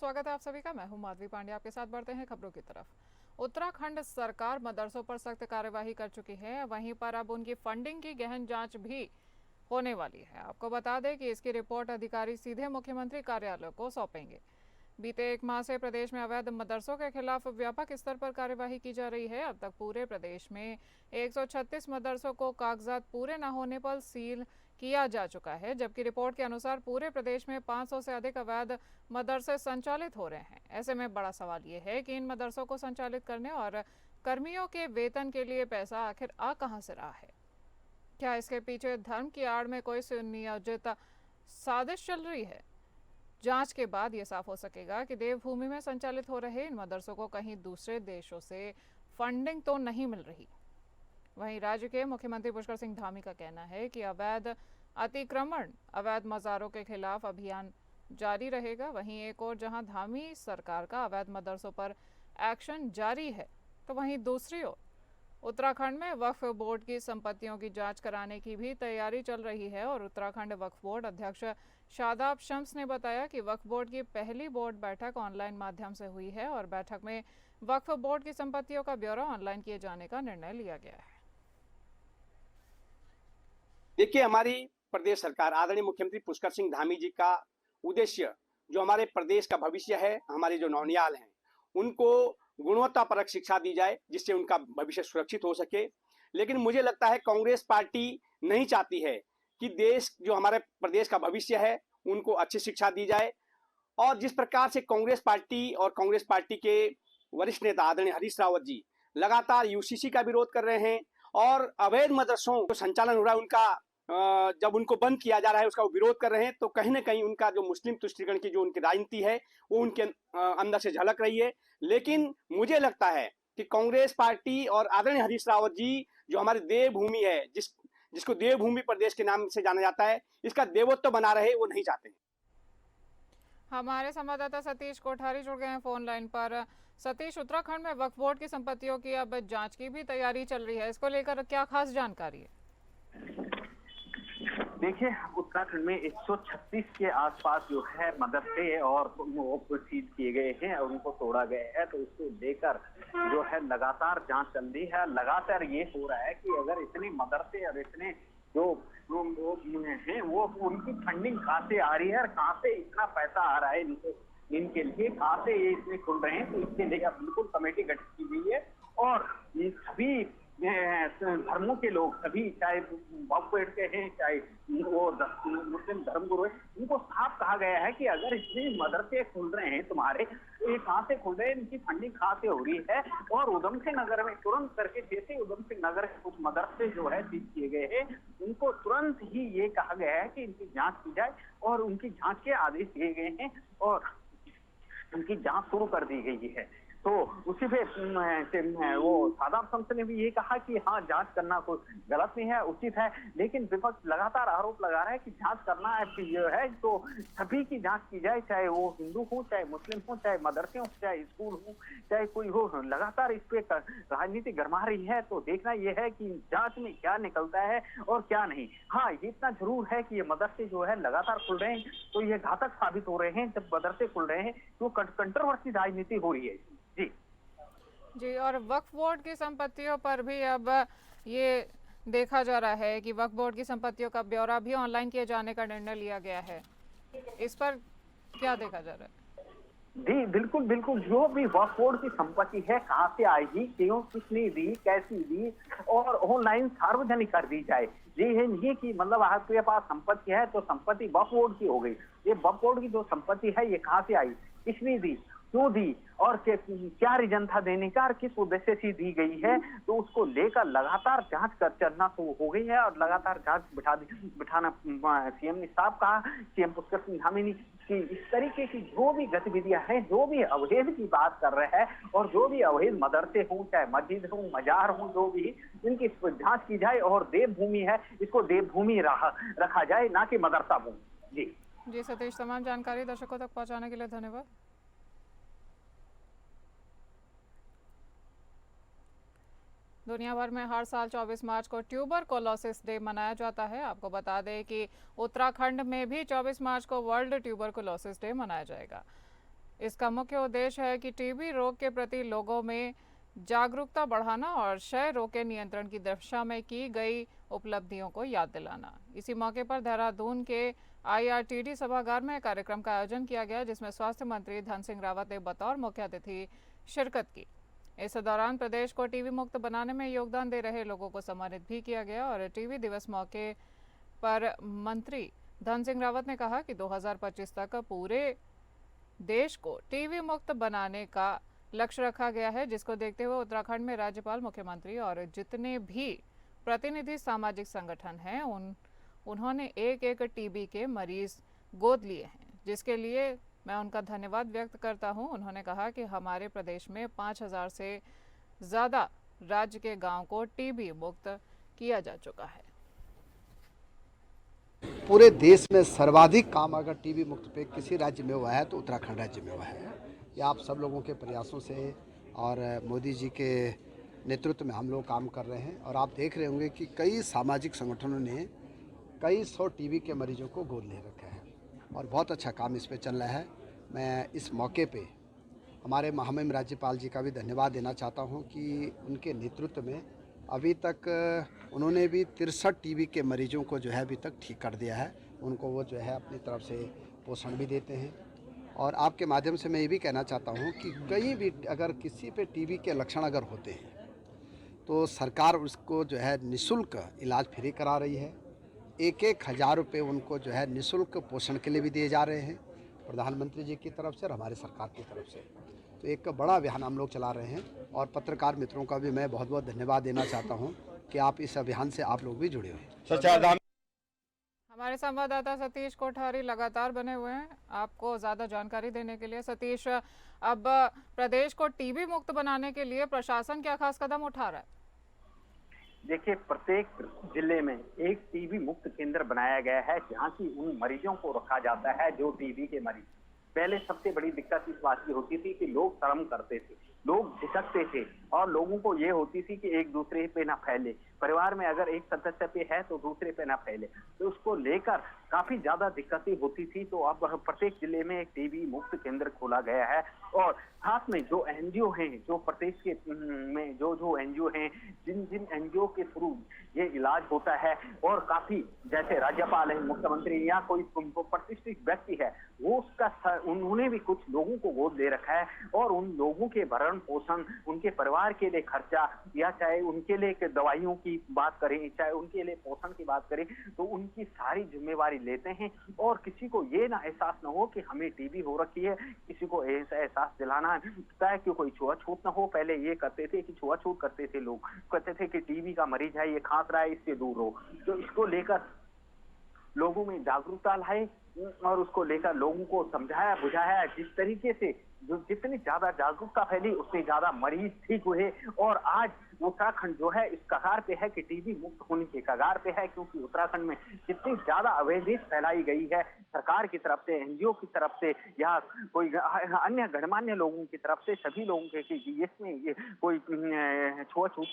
स्वागत है आप सभी का। मैं हूं माधवी पांडे। आपके साथ बढ़ते हैं खबरों की तरफ। उत्तराखंड सरकार मदरसों पर सख्त कार्यवाही कर चुकी है, वहीं पर अब उनकी फंडिंग की गहन जांच भी होने वाली है। आपको बता दें कि इसकी रिपोर्ट अधिकारी सीधे मुख्यमंत्री कार्यालय को सौंपेंगे। बीते एक माह से प्रदेश में अवैध मदरसों के खिलाफ व्यापक स्तर पर कार्यवाही की जा रही है। अब तक पूरे प्रदेश में 136 मदरसों को कागजात पूरे न होने पर सील किया जा चुका है, जबकि रिपोर्ट के अनुसार पूरे प्रदेश में 500 से अधिक अवैध मदरसे संचालित हो रहे हैं। ऐसे में बड़ा सवाल ये है कि इन मदरसों को संचालित करने और कर्मियों के वेतन के लिए पैसा आखिर आ कहां से रहा है? क्या इसके पीछे धर्म की आड़ में कोई सुनियोजित साजिश चल रही है? जांच के बाद ये साफ हो सकेगा कि देवभूमि में संचालित हो रहे इन मदरसों को कहीं दूसरे देशों से फंडिंग तो नहीं मिल रही। वहीं राज्य के मुख्यमंत्री पुष्कर सिंह धामी का कहना है कि अवैध अतिक्रमण, अवैध मज़ारों के खिलाफ अभियान जारी रहेगा। वहीं एक और जहां धामी सरकार का अवैध मदरसों पर एक्शन जारी है, तो वहीं दूसरी ओर उत्तराखंड में वक्फ बोर्ड की संपत्तियों की जांच कराने की भी तैयारी चल रही है। और उत्तराखंड वक्फ बोर्ड अध्यक्ष शादाब शम्स ने बताया कि वक्फ बोर्ड की पहली बोर्ड बैठक ऑनलाइन माध्यम से हुई है और बैठक में वक्फ बोर्ड की संपत्तियों का ब्यौरा ऑनलाइन किए जाने का निर्णय लिया गया है। देखिए, हमारी प्रदेश सरकार आदरणीय मुख्यमंत्री पुष्कर सिंह धामी जी का उद्देश्य जो हमारे प्रदेश का भविष्य है, हमारे जो नौनियाल हैं उनको गुणवत्तापरक शिक्षा दी जाए जिससे उनका भविष्य सुरक्षित हो सके। लेकिन मुझे लगता है कांग्रेस पार्टी नहीं चाहती है कि देश जो हमारे प्रदेश का भविष्य है उनको अच्छी शिक्षा दी जाए। और जिस प्रकार से कांग्रेस पार्टी के वरिष्ठ नेता आदरणीय हरीश रावत जी लगातार यूसीसी का विरोध कर रहे हैं और अवैध मदरसों जो संचालन हो रहा है उनका जब उनको बंद किया जा रहा है उसका वो विरोध कर रहे हैं, तो कहीं ना कहीं उनका जो मुस्लिम तुष्टीकरण की जो उनकी राजनीति है वो उनके अंदर से झलक रही है। लेकिन मुझे लगता है कि कांग्रेस पार्टी और आदरणीय हरीश रावत जी जो हमारी देवभूमि है, जिसको देवभूमि प्रदेश के नाम से जाना जाता है, इसका देवत्व बना रहे वो नहीं चाहते। हमारे संवाददाता सतीश कोठारी जुड़ गए हैं फोन लाइन पर। सतीश, उत्तराखंड में वक्फ बोर्ड की संपत्तियों की अब जांच की भी तैयारी चल रही है, इसको लेकर क्या खास जानकारी है? देखिए, उत्तराखंड में 136 के आसपास जो है मदरसे और वो सीज किए गए हैं और उनको तोड़ा गया है, तो उसको लेकर जो है लगातार जांच चल रही है। लगातार ये हो रहा है कि अगर इतने मदरसे और इतने जो हैं वो उनकी फंडिंग कहाँ से आ रही है और कहाँ से इतना पैसा आ रहा है इनके लिए, कहाँ से ये इसमें खुल रहे हैं, तो इसके लिए बिल्कुल कमेटी गठित की गई है। और ये सभी धर्मों के लोग, सभी चाहे बापू के हैं चाहे वो मुस्लिम धर्मगुरु है, उनको साफ कहा गया है कि अगर इतने मदरसे खुल रहे हैं तुम्हारे, तो ये कहाँ से खुल रहे हैं, इनकी फंडिंग कहाँ से हो रही है। और उधम सिंह नगर में तुरंत करके, जैसे उधम सिंह नगर के कुछ मदरसे जो है सीज किए गए हैं, उनको तुरंत ही ये कहा गया है कि इनकी जांच की जाए और उनकी जांच के आदेश दिए गए हैं और उनकी जांच शुरू कर दी गई है। तो उसी पे वो शादाब शम्स ने भी ये कहा कि हाँ, जांच करना कोई गलत नहीं है, उचित है। लेकिन विपक्ष लगातार आरोप लगा रहा है कि जांच करना है जो है तो सभी की जांच की जाए, चाहे वो हिंदू हो, चाहे मुस्लिम हो, चाहे मदरसे हो, चाहे स्कूल हो, चाहे कोई हो। लगातार इस पे राजनीति गरमा रही है, तो देखना यह है कि जांच में क्या निकलता है और क्या नहीं। हाँ, ये इतना जरूर है कि ये मदरसे जो है लगातार खुल रहे हैं, तो ये घातक साबित हो रहे हैं। जब मदरसे खुल रहे हैं तो कंट्रोवर्सी राजनीति हो रही है। जी जी, और वक्फ बोर्ड की संपत्तियों पर भी अब ये देखा जा रहा है कि वक्फ बोर्ड की संपत्तियों का ब्यौरा भी ऑनलाइन किए जाने का निर्णय लिया गया है। इस पर क्या देखा जा रहा है? जी बिल्कुल बिल्कुल, जो भी वक्फ बोर्ड की संपत्ति है कहाँ से आएगी, क्यों, किसने दी, कैसी दी, और ऑनलाइन सार्वजनिक कर दी जाए। ये है नहीं कि मतलब आपके पास संपत्ति है तो संपत्ति वक्फ बोर्ड की हो गई। ये वक्फ बोर्ड की जो संपत्ति है ये कहाँ से आई, किसने दी, क्यों दी और क्या रीजन था देने का और किस उद्देश्य से दी गई है, तो उसको लेकर लगातार जांच कर चलना तो हो गई है। और लगातार जांच बिठाना सीएम ने साफ कहा, सीएम पुष्कर सिंह धामी ने, कि इस तरीके की जो भी गतिविधियां हैं, जो भी अवैध की बात कर रहे हैं और जो भी अवैध मदरसे हों, चाहे मस्जिद हो, मजार हो, जो भी, इनकी जांच की जाए और देवभूमि है इसको देवभूमि रखा जाए, ना कि मदरसा भूमि। जी सतीश, तमाम जानकारी दर्शकों तक पहुंचाने के लिए धन्यवाद। दुनिया भर में हर साल 24 मार्च को ट्यूबरकुलोसिस डे मनाया जाता है। आपको बता दें कि उत्तराखंड में भी 24 मार्च को वर्ल्ड ट्यूबरकुलोसिस डे मनाया जाएगा। इसका मुख्य उद्देश्य है कि टीबी रोग के प्रति लोगों में जागरूकता बढ़ाना और क्षय रोग के नियंत्रण की दिशा में की गई उपलब्धियों को याद दिलाना। इसी मौके पर देहरादून के IRTD सभागार में कार्यक्रम का आयोजन किया गया, जिसमें स्वास्थ्य मंत्री धन सिंह रावत ने बतौर मुख्य अतिथि शिरकत की। इस दौरान प्रदेश को टीबी मुक्त बनाने में योगदान दे रहे लोगों को सम्मानित भी किया गया और टीबी दिवस मौके पर मंत्री धन सिंह रावत ने कहा कि 2025 तक पूरे देश को टीबी मुक्त बनाने का लक्ष्य रखा गया है, जिसको देखते हुए उत्तराखंड में राज्यपाल, मुख्यमंत्री और जितने भी प्रतिनिधि सामाजिक संगठन हैं उन्होंने एक टीबी के मरीज गोद लिए हैं, जिसके लिए मैं उनका धन्यवाद व्यक्त करता हूं। उन्होंने कहा कि हमारे प्रदेश में 5000 से ज़्यादा राज्य के गांव को टीबी मुक्त किया जा चुका है। पूरे देश में सर्वाधिक काम अगर टीबी मुक्त पे किसी राज्य में हुआ है तो उत्तराखंड राज्य में हुआ है। ये आप सब लोगों के प्रयासों से और मोदी जी के नेतृत्व में हम लोग काम कर रहे हैं और आप देख रहे होंगे कि कई सामाजिक संगठनों ने कई 100 टीबी के मरीजों को गोद ले रखा है और बहुत अच्छा काम इस पे चल रहा है। मैं इस मौके पे हमारे महामहिम राज्यपाल जी का भी धन्यवाद देना चाहता हूं कि उनके नेतृत्व में अभी तक उन्होंने भी 63 टीबी के मरीजों को जो है अभी तक ठीक कर दिया है। उनको वो जो है अपनी तरफ से पोषण भी देते हैं और आपके माध्यम से मैं ये भी कहना चाहता हूँ कि कहीं भी अगर किसी पे टीबी के लक्षण अगर होते हैं तो सरकार उसको जो है निःशुल्क इलाज फ्री करा रही है। 1,000 रुपये उनको जो है निःशुल्क पोषण के लिए भी दिए जा रहे हैं प्रधानमंत्री जी की तरफ से और हमारे सरकार की तरफ से। तो एक बड़ा अभियान हम लोग चला रहे हैं और पत्रकार मित्रों का भी मैं बहुत बहुत धन्यवाद देना चाहता हूं कि आप इस अभियान से आप लोग भी जुड़े हुए। हमारे संवाददाता सतीश कोठारी लगातार बने हुए हैं आपको ज़्यादा जानकारी देने के लिए। सतीश, अब प्रदेश को टीबी मुक्त बनाने के लिए प्रशासन क्या खास कदम उठा रहा है? देखिए, प्रत्येक जिले में एक टीबी मुक्त केंद्र बनाया गया है जहां की उन मरीजों को रखा जाता है जो टीबी के मरीज। पहले सबसे बड़ी दिक्कत इस बात की होती थी कि लोग शर्म करते थे, लोग झिझकते थे और लोगों को ये होती थी कि एक दूसरे पे ना फैले। परिवार में अगर एक सदस्य पे है तो दूसरे पे ना फैले, तो उसको लेकर काफी ज्यादा दिक्कतें होती थी। तो अब प्रत्येक जिले में एक टीबी मुक्त केंद्र खोला गया है और साथ में जो एनजीओ हैं, जो प्रदेश के में जो एनजीओ हैं, जिन एनजीओ के थ्रू ये इलाज होता है और काफी जैसे राज्यपाल है, मुख्यमंत्री या कोई प्रतिष्ठित व्यक्ति है, वो उसका उन्होंने भी कुछ लोगों को गोद ले रखा है और उन लोगों के भरण पोषण, उनके परिवार के लिए खर्चा या चाहे उनके लिए दवाइयों की बात करें, चाहे उनके लिए पोषण की बात करें, तो उनकी सारी जिम्मेवारी लेते हैं और किसी को ये ना एहसास ना हो कि हमें टीबी हो रखी है, किसी को ऐसा एहसास दिलाना है कि कोई छुआछूत ना हो। पहले ये करते थे कि छुआछूत करते थे, लोग कहते थे कि टीबी का मरीज है, ये खांस रहा है, इससे दूर हो। तो इसको लेकर लोगों में जागरूकता लाए और उसको लेकर लोगों को समझाया बुझाया। जिस तरीके से जितनी ज्यादा जागरूकता फैली उतने ज्यादा मरीज ठीक हुए और आज उत्तराखंड जो है इस कगार पे है कि टीबी मुक्त होने के कगार पे है, क्योंकि उत्तराखंड में जितनी ज्यादा अवेयरनेस फैलाई गई है सरकार की तरफ से, एनजीओ की तरफ से या कोई अन्य गणमान्य लोगों की तरफ से, सभी लोगों के कि इसमें कोई छुआछूत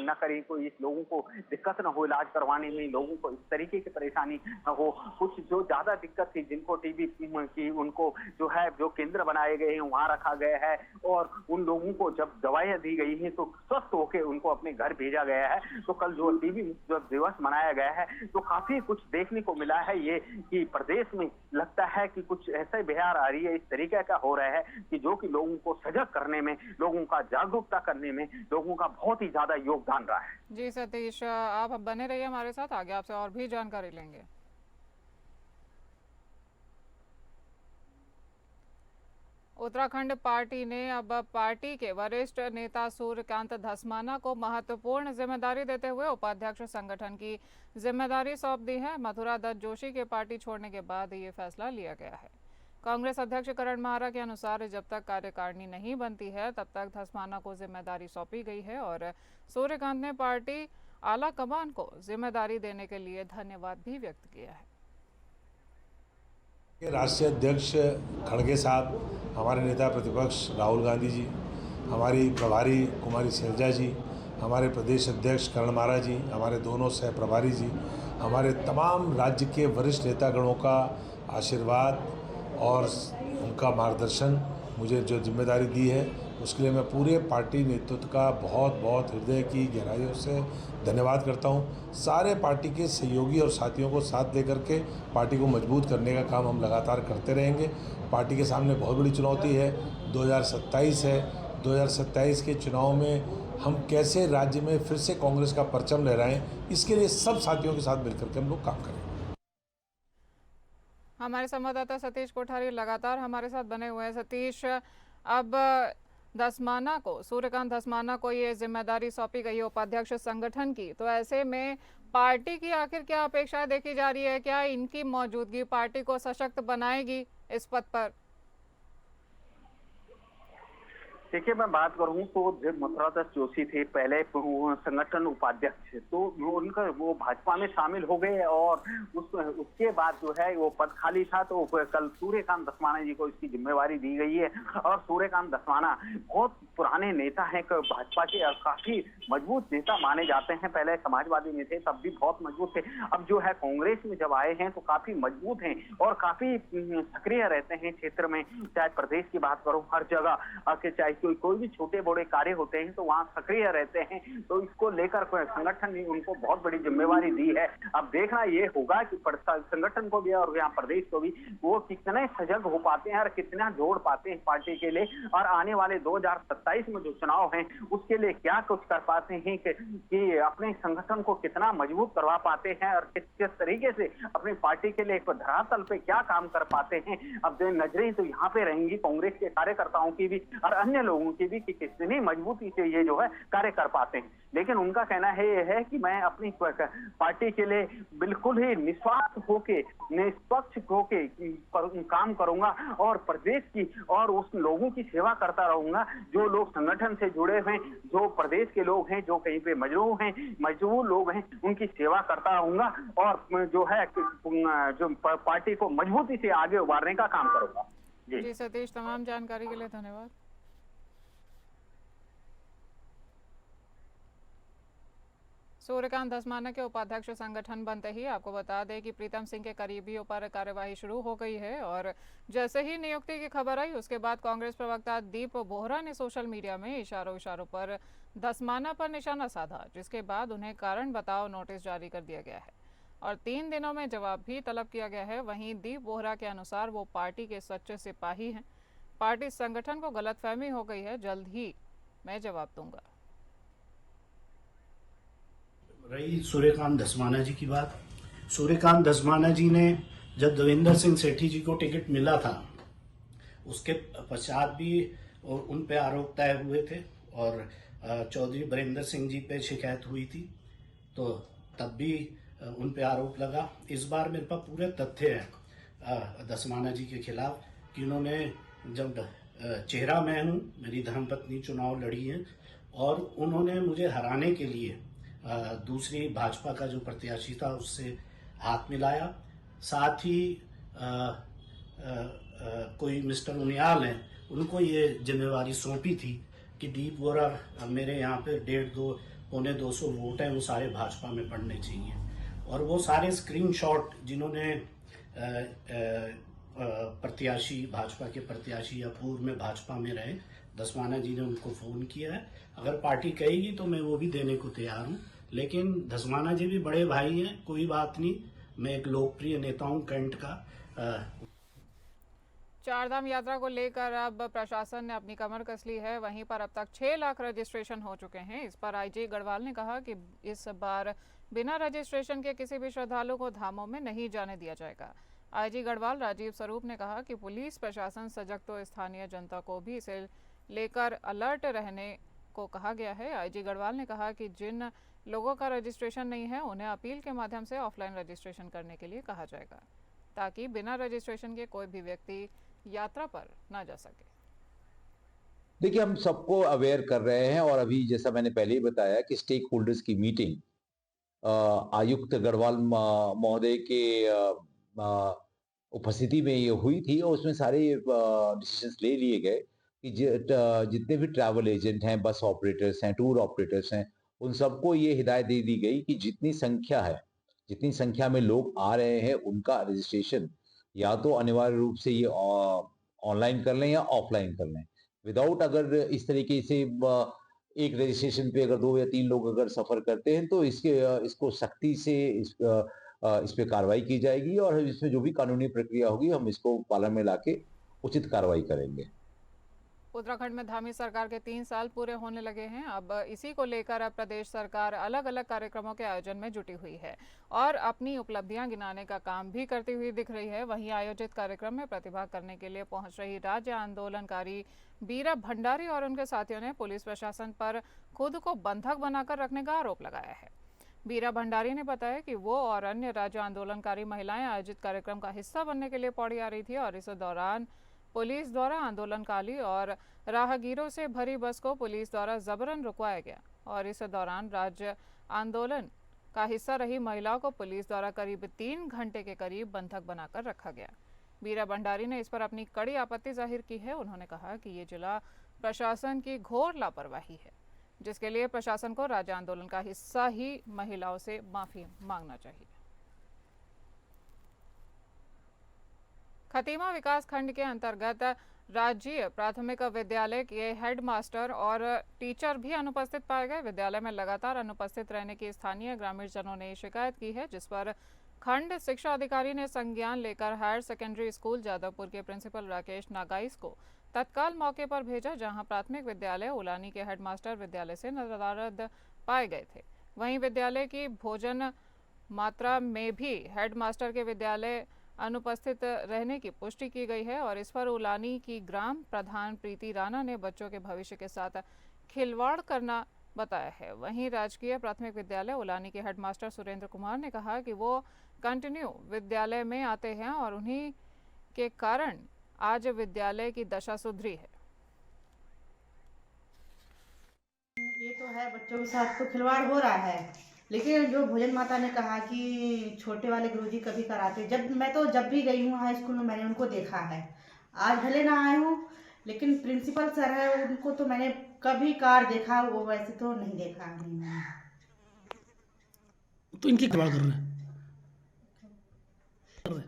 न करे, कोई इस लोगों को दिक्कत न हो इलाज करवाने में, लोगों को इस तरीके की परेशानी न हो। कुछ जो ज्यादा दिक्कत थी जिनको टीबी की, उनको जो है जो केंद्र बनाए गए हैं वहां रखा गया है और उन लोगों को जब दवाइयां दी गई हैं तो स्वस्थ होकर उनको अपने घर भेजा गया है। तो कल जो टीबी दिवस मनाया गया है तो काफी कुछ देखने को मिला है ये कि प्रदेश में लगता है कि कुछ ऐसे बिहार आ रही है, इस तरीके का हो रहा है कि जो कि लोगों को सजग करने में, लोगों का जागरूकता करने में लोगों का बहुत ही ज्यादा योगदान रहा है। जी सतीश, आप बने रहिए हमारे साथ, आगे आपसे और भी जानकारी लेंगे। उत्तराखंड पार्टी ने अब पार्टी के वरिष्ठ नेता सूर्यकांत धस्माना को महत्वपूर्ण जिम्मेदारी देते हुए उपाध्यक्ष संगठन की जिम्मेदारी सौंप दी है। मथुरा दत्त जोशी के पार्टी छोड़ने के बाद ये फैसला लिया गया है। कांग्रेस अध्यक्ष करण माहरा के अनुसार जब तक कार्यकारिणी नहीं बनती है तब तक धस्माना को जिम्मेदारी सौंपी गई है और सूर्यकांत ने पार्टी आला कमान को जिम्मेदारी देने के लिए धन्यवाद भी व्यक्त किया है। राष्ट्रीय अध्यक्ष खड़गे साहब, हमारे नेता प्रतिपक्ष राहुल गांधी जी, हमारी प्रभारी कुमारी शैलजा जी, हमारे प्रदेश अध्यक्ष करण माहरा जी, हमारे दोनों सह प्रभारी जी, हमारे तमाम राज्य के वरिष्ठ नेतागणों का आशीर्वाद और उनका मार्गदर्शन मुझे जो जिम्मेदारी दी है उसके लिए मैं पूरे पार्टी नेतृत्व का बहुत बहुत हृदय की गहराइयों से धन्यवाद करता हूं। सारे पार्टी के सहयोगी और साथियों को साथ लेकर के पार्टी को मजबूत करने का काम हम लगातार करते रहेंगे। पार्टी के सामने बहुत बड़ी चुनौती है, 2027 है। 2027 के चुनाव में हम कैसे राज्य में फिर से कांग्रेस का परचम लहराएं, इसके लिए सब साथियों के साथ मिलकर के हम लोग काम करेंगे। हमारे संवाददाता सतीश कोठारी लगातार हमारे साथ बने हुए हैं। सतीश, अब धस्माना को, सूर्यकांत धस्माना को ये जिम्मेदारी सौंपी गई है उपाध्यक्ष संगठन की, तो ऐसे में पार्टी की आखिर क्या अपेक्षाएं देखी जा रही है? क्या इनकी मौजूदगी पार्टी को सशक्त बनाएगी इस पद पर? देखिए, मैं बात करूं तो जब मथुरादास जोशी थे पहले संगठन उपाध्यक्ष, तो उनका वो भाजपा में शामिल हो गए और उसके बाद जो है वो पद खाली था, तो कल सूर्यकांत धस्माना जी को इसकी जिम्मेवारी दी गई है। और सूर्यकांत धस्माना बहुत पुराने नेता हैं, भाजपा के काफी मजबूत नेता माने जाते हैं। पहले समाजवादी में थे तब भी बहुत मजबूत थे, अब जो है कांग्रेस में जब आए हैं तो काफी मजबूत हैं और काफी सक्रिय रहते हैं क्षेत्र में। चाहे प्रदेश की बात करूं, हर जगह आके चाहे कोई भी छोटे बड़े कार्य होते हैं तो वहां सक्रिय रहते हैं। तो इसको लेकर संगठन ने उनको बहुत बड़ी जिम्मेवारी दी है। अब देखना ये होगा कि संगठन को भी और यहाँ प्रदेश को भी वो कितने सजग हो पाते हैं और कितना जोड़ पाते हैं पार्टी के लिए, और आने वाले 2027 में जो चुनाव हैं उसके लिए क्या कुछ कर पाते हैं कि अपने संगठन को कितना मजबूत करवा पाते हैं और किस तरीके से अपनी पार्टी के लिए धरातल पे क्या काम कर पाते हैं। अब नजरें तो यहाँ पे रहेंगी कांग्रेस के कार्यकर्ताओं की भी और अन्य लोगों की भी कि कितनी मजबूती से ये जो है कार्य कर पाते हैं। लेकिन उनका कहना है ये है कि मैं अपनी पार्टी के लिए बिल्कुल ही निस्वार्थ होके, निष्पक्ष होके काम करूंगा और प्रदेश की और उस लोगों की सेवा करता रहूंगा जो लोग संगठन से जुड़े हैं, जो प्रदेश के लोग हैं, जो कहीं पे मजबूर लोग हैं, उनकी सेवा करता रहूंगा और जो है जो पार्टी को मजबूती से आगे उभारने का काम करूंगा। जी सतीश, तमाम जानकारी के लिए धन्यवाद। सूर्यकांत धस्माना के उपाध्यक्ष संगठन बनते ही आपको बता दें कि प्रीतम सिंह के करीबियों पर कार्यवाही शुरू हो गई है और जैसे ही नियुक्ति की खबर आई उसके बाद कांग्रेस प्रवक्ता दीप बोहरा ने सोशल मीडिया में इशारों पर धस्माना पर निशाना साधा, जिसके बाद उन्हें कारण बताओ नोटिस जारी कर दिया गया है और 3 दिनों में जवाब भी तलब किया गया है। वहीं दीप बोहरा के अनुसार वो पार्टी के सच्चे सिपाही हैं। पार्टी संगठन को गलतफहमी हो गई है, जल्द ही मैं जवाब दूंगा। रही सूर्यकांत धस्माना जी की बात, सूर्यकांत धस्माना जी ने जब देवेंद्र सिंह सेठी जी को टिकट मिला था उसके पश्चात भी उन पे आरोप तय हुए थे और चौधरी बरिंदर सिंह जी पे शिकायत हुई थी, तो तब भी उन पे आरोप लगा। इस बार मेरे पास पूरे तथ्य है धस्माना जी के खिलाफ कि उन्होंने जब चेहरा मैं हूँ, मेरी धर्मपत्नी चुनाव लड़ी है और उन्होंने मुझे हराने के लिए दूसरी भाजपा का जो प्रत्याशी था उससे हाथ मिलाया। साथ ही कोई मिस्टर उनियाल हैं, उनको ये जिम्मेवारी सौंपी थी कि दीप बोहरा मेरे यहाँ पे 150-200 वोट हैं, वो सारे भाजपा में पड़ने चाहिए। और वो सारे स्क्रीनशॉट जिन्होंने प्रत्याशी, भाजपा के प्रत्याशी या पूर्व में भाजपा में रहे, धस्माना जी ने उनको फोन किया है। अगर पार्टी कहेगी तो मैं वो भी देने को तैयार हूँ, लेकिन धस्माना जी भी बड़े भाई हैं, कोई बात नहीं। मैं एक लोकप्रिय नेता हूँ कैंट का। चारधाम यात्रा को लेकर अब प्रशासन ने अपनी कमर कस ली है। वहीं पर अब तक 6 लाख रजिस्ट्रेशन हो चुके हैं। इस पर आईजी गढ़वाल ने कहा कि इस बार बिना रजिस्ट्रेशन के किसी भी श्रद्धालु को धामों में नहीं जाने दिया जाएगा। आईजी गढ़वाल राजीव स्वरूप ने कहा कि पुलिस प्रशासन सजग, तो स्थानीय जनता को भी इसे लेकर अलर्ट रहने को कहा गया है। आईजी गढ़वाल ने कहा कि जिन लोगों का रजिस्ट्रेशन नहीं है उन्हें अपील के माध्यम से ऑफलाइन रजिस्ट्रेशन करने के लिए कहा जाएगा, ताकि बिना रजिस्ट्रेशन के कोई भी व्यक्ति यात्रा पर ना जा सके। देखिए, हम सबको अवेयर कर रहे हैं और अभी जैसा मैंने पहले ही बताया कि स्टेक होल्डर्स की मीटिंग आयुक्त गढ़वाल महोदय के उपस्थिति में ये हुई थी और उसमें सारे डिसीजंस ले लिए गए कि जितने भी ट्रैवल एजेंट हैं, बस ऑपरेटर्स हैं, टूर ऑपरेटर्स हैं, उन सबको ये हिदायत दे दी गई कि जितनी संख्या में लोग आ रहे हैं उनका रजिस्ट्रेशन या तो अनिवार्य रूप से ये ऑनलाइन कर लें या ऑफलाइन कर लें। विदाउट अगर इस तरीके से एक रजिस्ट्रेशन पे अगर 2 या 3 लोग अगर सफ़र करते हैं तो इसको सख्ती से इस पे कार्रवाई की जाएगी और इसमें जो भी कानूनी प्रक्रिया होगी हम इसको पालन में लाके उचित कार्रवाई करेंगे। उत्तराखंड में धामी सरकार के 3 साल पूरे होने लगे हैं। अब इसी को लेकर अब प्रदेश सरकार अलग अलग कार्यक्रमों के आयोजन में जुटी हुई है और अपनी उपलब्धियां गिनाने का काम भी करती हुई दिख रही है। वहीं आयोजित कार्यक्रम में प्रतिभाग करने के लिए पहुंच रही राज्य आंदोलनकारी बीरा भंडारी और उनके साथियों ने पुलिस प्रशासन पर खुद को बंधक बनाकर रखने का आरोप लगाया है। बीरा भंडारी ने बताया कि वो और अन्य राज्य आंदोलनकारी महिलाएं आयोजित कार्यक्रम का हिस्सा बनने के लिए पौड़ी आ रही थी और इस दौरान पुलिस द्वारा आंदोलनकारी और राहगीरों से भरी बस को पुलिस द्वारा जबरन रुकवाया गया और इस दौरान राज्य आंदोलन का हिस्सा रही महिलाओं को पुलिस द्वारा करीब 3 घंटे के करीब बंधक बनाकर रखा गया। बीरा भंडारी ने इस पर अपनी कड़ी आपत्ति जाहिर की है। उन्होंने कहा कि ये जिला प्रशासन की घोर लापरवाही है, जिसके लिए प्रशासन को राज्य आंदोलन का हिस्सा ही महिलाओं से माफी मांगना चाहिए। खतीमा विकास खंड के अंतर्गत राज्य प्राथमिक विद्यालय के हेडमास्टर और टीचर भी अनुपस्थित पाए गए। विद्यालय में लगातार अनुपस्थित रहने की स्थानीय ग्रामीण जनों ने शिकायत की है, जिस पर खंड शिक्षा अधिकारी ने संज्ञान लेकर हायर सेकेंडरी स्कूल जादवपुर के प्रिंसिपल राकेश नागाइस को तत्काल मौके पर भेजा, जहां प्राथमिक विद्यालय उलानी के हेडमास्टर विद्यालय से नदारद पाए गए थे। वहीं विद्यालय की भोजन मात्रा में भी हेडमास्टर के विद्यालय अनुपस्थित रहने की पुष्टि की गई है और इस पर उलानी की ग्राम प्रधान प्रीति राणा ने बच्चों के भविष्य के साथ खिलवाड़ करना बताया है। वहीं राजकीय प्राथमिक विद्यालय उलानी के हेडमास्टर सुरेंद्र कुमार ने कहा कि वो कंटिन्यू विद्यालय में आते हैं और उन्हीं के कारण आज विद्यालय की दशा सुधरी है। ये तो है, बच्चों के साथ तो खिलवाड़ हो रहा है, लेकिन जो भोजन माता ने कहा कि छोटे वाले गुरुजी कभी कराते, जब भी गई हूँ हाई स्कूल में मैंने उनको देखा है। आज भले ना आए हूँ, लेकिन प्रिंसिपल सर है उनको तो मैंने कभी कार देखा, वो वैसे तो नहीं देखा है। तो इनकी खिलवाड़ कर रहे हैं।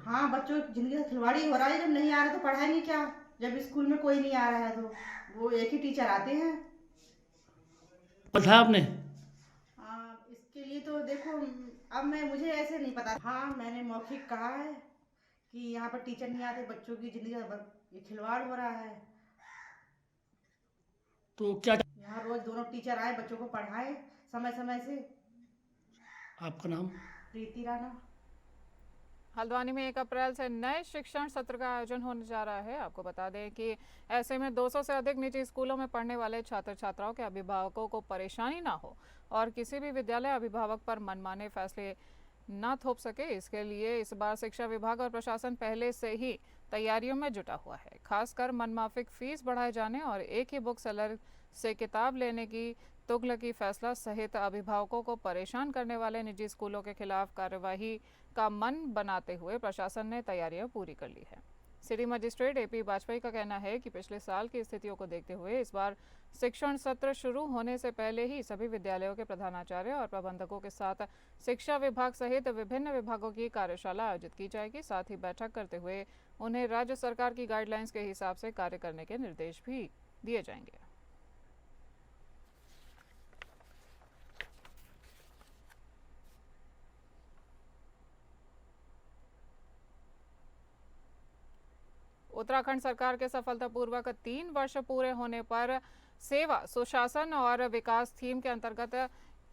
हाँ, बच्चों की जिंदगी से खिलवाड़ी हो रहा है। जब नहीं आ रहा तो पढ़ाएंगे क्या? जब स्कूल में कोई नहीं आ रहा है तो वो एक ही टीचर आते हैं। पढ़ा आपने? इसके लिए तो देखो, अब मुझे ऐसे नहीं पता। हाँ, मैंने मौखिक कहा है कि यहाँ पर टीचर नहीं आते, बच्चों की जिंदगी ये खिलवाड़ हो रहा है। तो क्या यहाँ रोज दोनों टीचर आए, बच्चों को पढ़ाए समय समय से। आपका नाम? प्रीति राणा। हल्द्वानी में 1 अप्रैल से नए शिक्षण सत्र का आयोजन होने जा रहा है। आपको बता दें कि ऐसे में 200 से अधिक निजी स्कूलों में पढ़ने वाले छात्र छात्राओं के अभिभावकों को परेशानी ना हो और किसी भी विद्यालय अभिभावक पर मनमाने फैसले ना थोप सके, इसके लिए इस बार शिक्षा विभाग और प्रशासन पहले से ही तैयारियों में जुटा हुआ है। खासकर मनमाफिक फीस बढ़ाए जाने और एक ही बुक सेलर से किताब लेने की तुगलकी फैसला सहित अभिभावकों को परेशान करने वाले निजी स्कूलों के खिलाफ कार्यवाही का मन बनाते हुए प्रशासन ने तैयारियां पूरी कर ली है। सिटी मजिस्ट्रेट AP वाजपेयी का कहना है कि पिछले साल की स्थितियों को देखते हुए इस बार शिक्षण सत्र शुरू होने से पहले ही सभी विद्यालयों के प्रधानाचार्य और प्रबंधकों के साथ शिक्षा विभाग सहित विभिन्न विभागों की कार्यशाला आयोजित की जाएगी। साथ ही बैठक करते हुए उन्हें राज्य सरकार की गाइडलाइंस के हिसाब से कार्य करने के निर्देश भी दिए जाएंगे। उत्तराखंड सरकार के सफलतापूर्वक 3 वर्ष पूरे होने पर सेवा, सुशासन और विकास थीम के अंतर्गत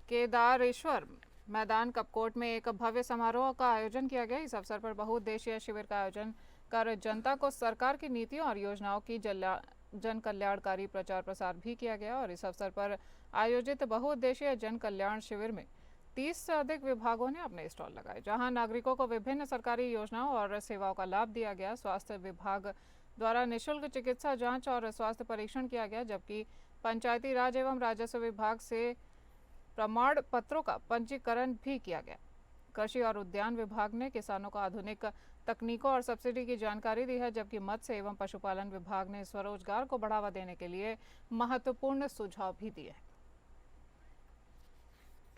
केदारेश्वर मैदान कपकोट में एक भव्य समारोह का आयोजन किया गया। इस अवसर पर बहुउद्देशीय शिविर का आयोजन कर जनता को सरकार की नीतियों और योजनाओं की जन कल्याणकारी प्रचार प्रसार भी किया गया और इस अवसर पर आयोजित बहुउद्देशीय जन कल्याण शिविर में 30 से अधिक विभागों ने अपने स्टॉल लगाए, जहां नागरिकों को विभिन्न सरकारी योजनाओं और सेवाओं का लाभ दिया गया। स्वास्थ्य विभाग द्वारा निःशुल्क चिकित्सा जांच और स्वास्थ्य परीक्षण किया गया, जबकि पंचायती राज एवं राजस्व विभाग से प्रमाण पत्रों का पंजीकरण भी किया गया। कृषि और उद्यान विभाग ने किसानों को आधुनिक तकनीकों और सब्सिडी की जानकारी दी है, जबकि मत्स्य एवं पशुपालन विभाग ने स्वरोजगार को बढ़ावा देने के लिए महत्वपूर्ण सुझाव भी दिए हैं।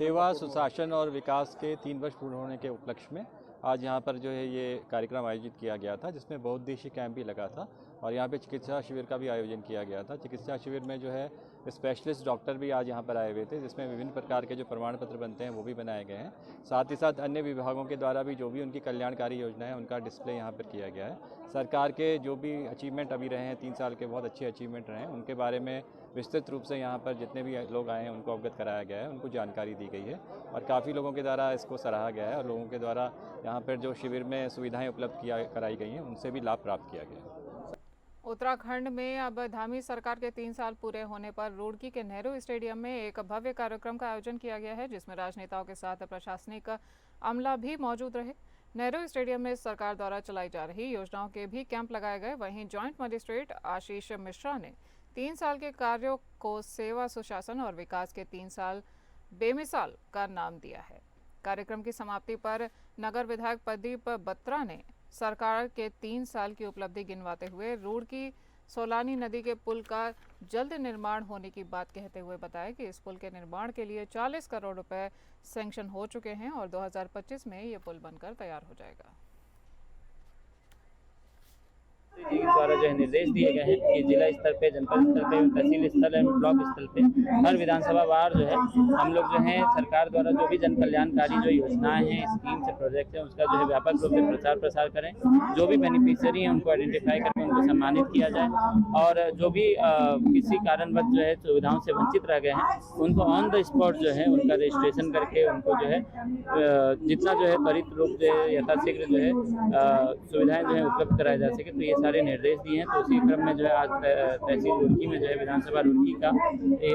सेवा, सुशासन और विकास के 3 वर्ष पूर्ण होने के उपलक्ष्य में आज यहाँ पर जो है ये कार्यक्रम आयोजित किया गया था, जिसमें बहुउद्देशीय कैंप भी लगा था और यहाँ पे चिकित्सा शिविर का भी आयोजन किया गया था। चिकित्सा शिविर में जो है स्पेशलिस्ट डॉक्टर भी आज यहाँ पर आए हुए थे, जिसमें विभिन्न प्रकार के जो प्रमाण पत्र बनते हैं वो भी बनाए गए हैं। साथ ही साथ अन्य विभागों के द्वारा भी जो भी उनकी कल्याणकारी योजना है उनका डिस्प्ले यहाँ पर किया गया है। सरकार के जो भी अचीवमेंट अभी रहे हैं, 3 साल के बहुत अच्छे अचीवमेंट रहे हैं, उनके बारे में विस्तृत रूप से यहाँ पर जितने भी लोग आए हैं उनको अवगत कराया गया है, उनको जानकारी दी गई है और काफ़ी लोगों के द्वारा इसको सराहा गया है और लोगों के द्वारा यहाँ पर जो शिविर में सुविधाएं उपलब्ध कराई गई हैं उनसे भी लाभ प्राप्त किया गया है। उत्तराखंड में अब धामी सरकार के 3 साल पूरे होने पर रुड़की के नेहरू स्टेडियम में एक भव्य कार्यक्रम का आयोजन किया गया है, जिसमें राजनेताओं के साथ प्रशासनिक अमला भी मौजूद रहे। नेहरू स्टेडियम में सरकार द्वारा चलाई जा रही योजनाओं के भी कैंप लगाए गए। वहीं जॉइंट मजिस्ट्रेट आशीष मिश्रा ने 3 साल के कार्यों को सेवा, सुशासन और विकास के 3 साल बेमिसाल का नाम दिया है। कार्यक्रम की समाप्ति पर नगर विधायक प्रदीप बत्रा ने सरकार के 3 साल की उपलब्धि गिनवाते हुए रुड़की सोलानी नदी के पुल का जल्द निर्माण होने की बात कहते हुए बताया कि इस पुल के निर्माण के लिए 40 करोड़ रुपए सैंक्शन हो चुके हैं और 2025 में ये पुल बनकर तैयार हो जाएगा। जी के द्वारा जो है निर्देश दिए गए हैं कि जिला स्तर पे, जनपद स्तर पे, तहसील स्तर एवं ब्लॉक स्तर पे हर विधानसभा वार जो है हम लोग जो है सरकार द्वारा जो भी जन कल्याणकारी जो योजनाएं हैं, स्कीम से प्रोजेक्ट हैं, उसका जो है व्यापक रूप से प्रचार प्रसार करें। जो भी बेनिफिशियरी हैं उनको आइडेंटिफाई करके उनको सम्मानित किया जाए और जो भी किसी कारणवश जो है सुविधाओं से वंचित रह गए हैं उनको ऑन द स्पॉट जो है उनका रजिस्ट्रेशन करके उनको जो है जितना जो है त्वरित रूप से यथाशीघ्र जो है सुविधाएं जो है उपलब्ध कराई जा सके, तो ये सारे निर्देश दिए हैं। तो उसी क्रम में जो है आज तहसील रुड़की में जो है विधानसभा रुड़की का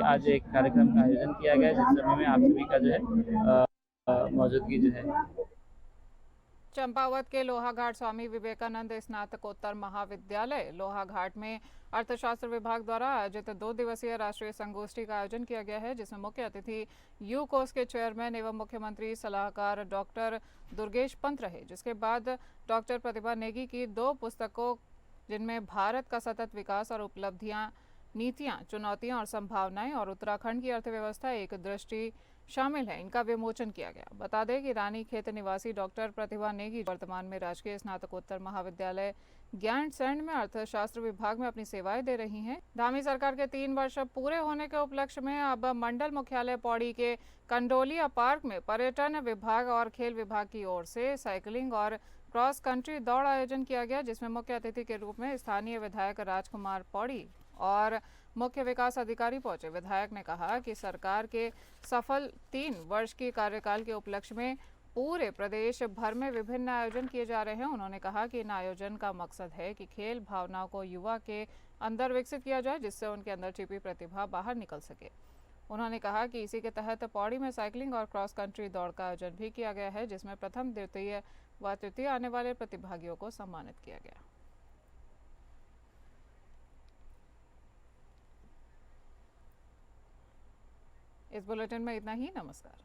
आज एक कार्यक्रम का आयोजन किया गया, जिस समय में आप सभी का जो है मौजूदगी जो है। चंपावत के लोहाघाट स्वामी विवेकानंद स्नातकोत्तर महाविद्यालय लोहाघाट में अर्थशास्त्र विभाग द्वारा आयोजित 2 दिवसीय राष्ट्रीय संगोष्ठी का आयोजन किया गया है, जिसमें मुख्य अतिथि यूकोस के चेयरमैन एवं मुख्यमंत्री सलाहकार डॉक्टर दुर्गेश पंत रहे। जिसके बाद डॉक्टर प्रतिभा नेगी की 2 पुस्तकों, जिनमें भारत का सतत विकास और उपलब्धियां, नीतियां, चुनौतियां और संभावनाएं और उत्तराखंड की अर्थव्यवस्था एक दृष्टि शामिल है, इनका विमोचन किया गया। बता दें कि रानीखेत निवासी डॉक्टर प्रतिभा नेगी वर्तमान में राजकीय स्नातकोत्तर महाविद्यालय ज्ञानसैंड में अर्थशास्त्र विभाग में अपनी सेवाएं दे रही हैं। धामी सरकार के 3 वर्ष पूरे होने के उपलक्ष्य में अब मंडल मुख्यालय पौड़ी के कंडोलिया पार्क में पर्यटन विभाग और खेल विभाग की ओर से साइकिलिंग और क्रॉस कंट्री दौड़ आयोजन किया गया, जिसमें मुख्य अतिथि के रूप में स्थानीय विधायक राजकुमार पौड़ी और मुख्य विकास अधिकारी पहुंचे। विधायक ने कहा कि सरकार के सफल 3 वर्ष की कार्यकाल के उपलक्ष्य में पूरे प्रदेश भर में विभिन्न आयोजन किए जा रहे हैं। उन्होंने कहा कि इन आयोजन का मकसद है कि खेल भावनाओं को युवा के अंदर विकसित किया जाए, जिससे उनके अंदर छिपी प्रतिभा बाहर निकल सके। उन्होंने कहा कि इसी के तहत पौड़ी में साइकिलिंग और क्रॉस कंट्री दौड़ का आयोजन भी किया गया है, जिसमें प्रथम, द्वितीय व तृतीय आने वाले प्रतिभागियों को सम्मानित किया गया। इस बुलेटिन में इतना ही। नमस्कार।